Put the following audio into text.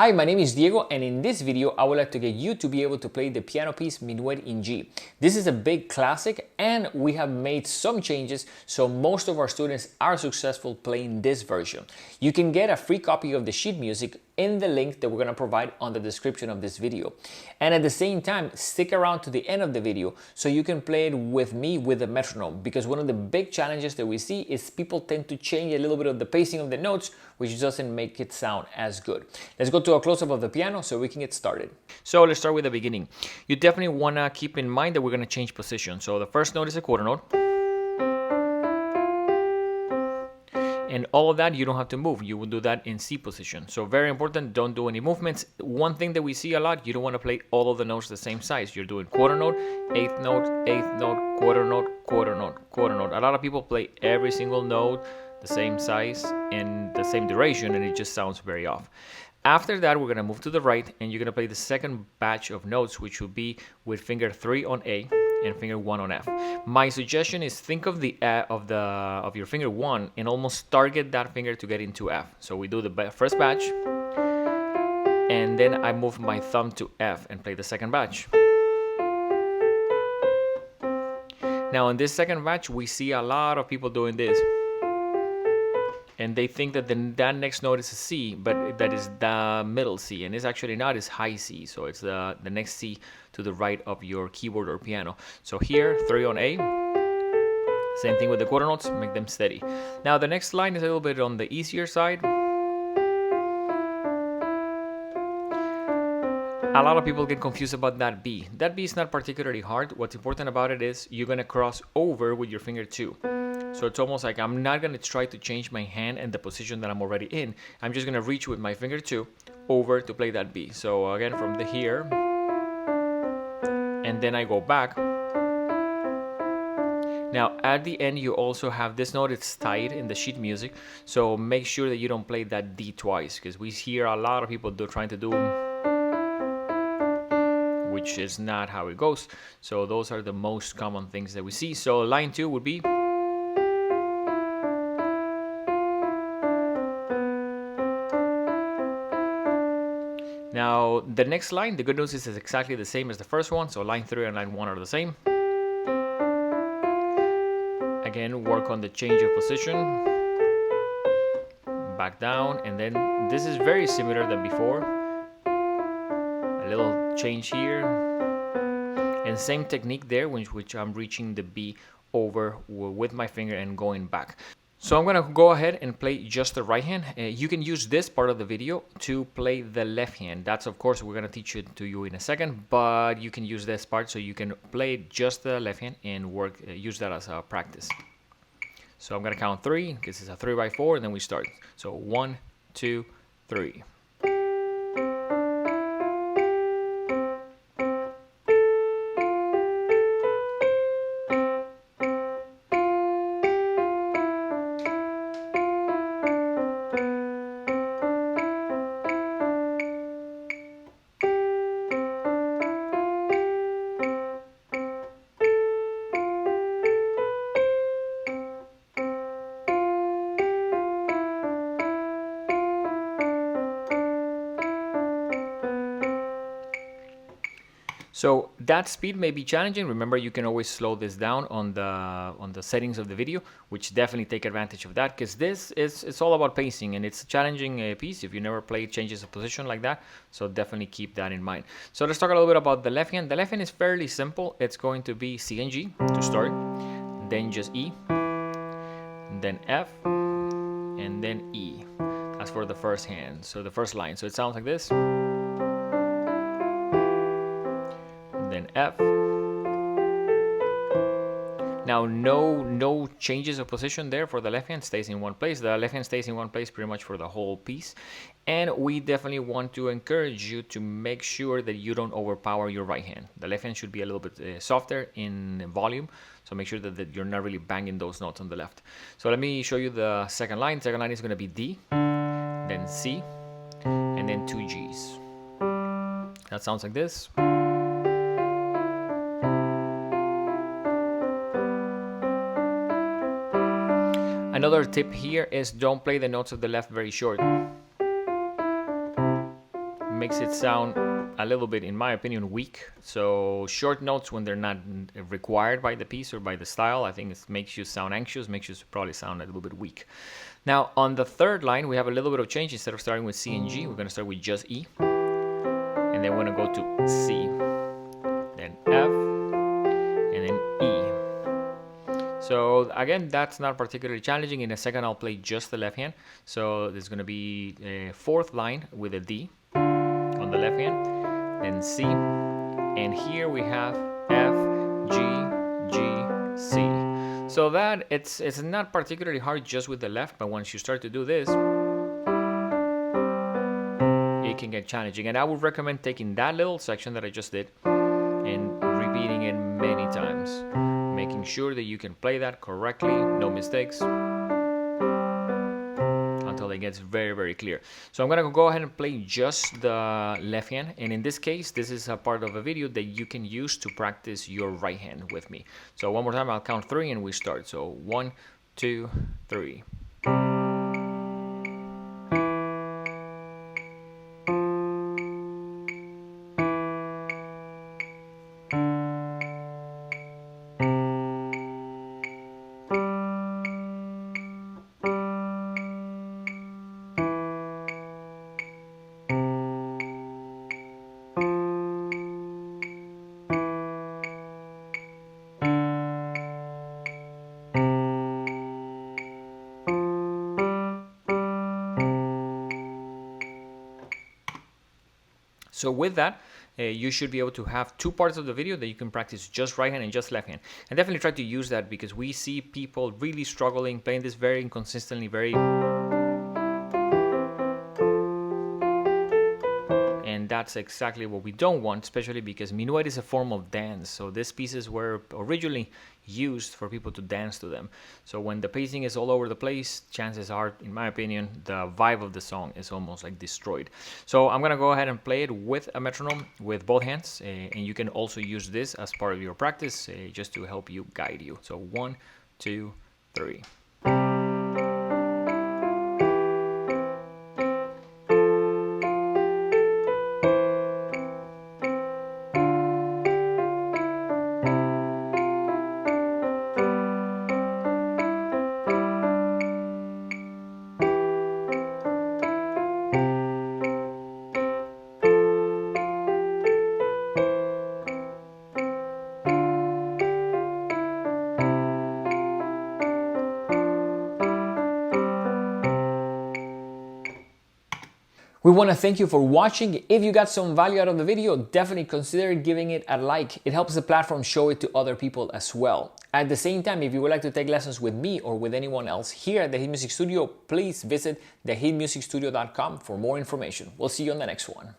Hi, my name is Diego, and in this video I would like to get you to be able to play the piano piece Minuet in G. This is a big classic and we have made some changes so most of our students are successful playing this version. You can get a free copy of the sheet music in the link that we're going to provide on the description of this video. And at the same time, stick around to the end of the video so you can play it with me with the metronome, because one of the big challenges that we see is people tend to change a little bit of the pacing of the notes, which doesn't make it sound as good. Let's go to a close-up of the piano so we can get started. So let's start with the beginning. You definitely want to keep in mind that we're going to change position. So the first note is a quarter note. And all of that, you don't have to move. You will do that in C position. So very important, don't do any movements. One thing that we see a lot, you don't want to play all of the notes the same size. You're doing quarter note, eighth note, quarter note, quarter note, quarter note. A lot of people play every single note the same size and the same duration, and it just sounds very off. After that, we're going to move to the right, and you're going to play the second batch of notes, which will be with finger 3 on A and finger 1 on F. My suggestion is think of the of your finger 1 and almost target that finger to get into F. So we do the first batch, and then I move my thumb to F and play the second batch. Now in this second batch, we see a lot of people doing this. And they think that that next note is a C, but that is the middle C, and it's actually not, it's high C. So it's the next C to the right of your keyboard or piano. So here, 3 on A. Same thing with the quarter notes, make them steady. Now the next line is a little bit on the easier side. A lot of people get confused about that B. That B is not particularly hard. What's important about it is you're gonna cross over with your finger 2. So it's almost like I'm not going to try to change my hand and the position that I'm already in. I'm just going to reach with my finger 2 over to play that B. So again, from the here, and then I go back. Now at the end, you also have this note, it's tied in the sheet music. So make sure that you don't play that D twice, because we hear a lot of people trying to do, which is not how it goes. So those are the most common things that we see. So line 2 would be, now, the next line, the good news is it's exactly the same as the first one. So line 3 and line 1 are the same. Again, work on the change of position. Back down. And then this is very similar than before. A little change here. And same technique there, which I'm reaching the B over with my finger and going back. So I'm going to go ahead and play just the right hand. You can use this part of the video to play the left hand. That's, of course, we're going to teach it to you in a second, but you can use this part so you can play just the left hand and use that as a practice. So I'm going to count 3. This is a 3x4, and then we start. So 1, 2, 3. So that speed may be challenging. Remember, you can always slow this down on the settings of the video, which definitely take advantage of that, because it's all about pacing, and it's a challenging piece if you never played changes of position like that. So definitely keep that in mind. So let's talk a little bit about the left hand. The left hand is fairly simple. It's going to be C and G to start, then just E, then F, and then E. That's for the first hand. So the first line. So it sounds like this. Then F. Now no changes of position there for the left hand, stays in one place. The left hand stays in one place pretty much for the whole piece. And we definitely want to encourage you to make sure that you don't overpower your right hand. The left hand should be a little bit softer in volume, so make sure that you're not really banging those notes on the left. So let me show you the second line. Second line is going to be D, then C, and then 2 Gs. That sounds like this. Another tip here is don't play the notes of the left very short. makes it sound a little bit, in my opinion, weak. So short notes when they're not required by the piece or by the style, I think it makes you sound anxious, makes you probably sound a little bit weak. Now on the third line, we have a little bit of change. Instead of starting with C and G, we're going to start with just E. And then we're going to go to C, then F, and then E. So again, that's not particularly challenging. In a second, I'll play just the left hand. So there's going to be a fourth line with a D on the left hand, then C, and here we have F, G, G, C. So that it's not particularly hard just with the left, but once you start to do this, it can get challenging. And I would recommend taking that little section that I just did and repeating it many times, making sure that you can play that correctly, no mistakes, until it gets very, very clear. So I'm gonna go ahead and play just the left hand, and in this case, this is a part of a video that you can use to practice your right hand with me. So one more time, I'll count 3 and we start. So 1, 2, 3. So with that, you should be able to have 2 parts of the video that you can practice just right hand and just left hand. And definitely try to use that, because we see people really struggling, playing this very inconsistently, and that's exactly what we don't want, especially because Minuet is a form of dance. So these pieces were originally used for people to dance to them. So when the pacing is all over the place, chances are, in my opinion, the vibe of the song is almost like destroyed. So I'm gonna go ahead and play it with a metronome with both hands, and you can also use this as part of your practice, just to help you guide you. So 1, 2, 3. We want to thank you for watching. If you got some value out of the video, definitely consider giving it a like. It helps the platform show it to other people as well. At the same time, if you would like to take lessons with me or with anyone else here at the Hit Music Studio, please visit thehitmusicstudio.com for more information. We'll see you on the next one.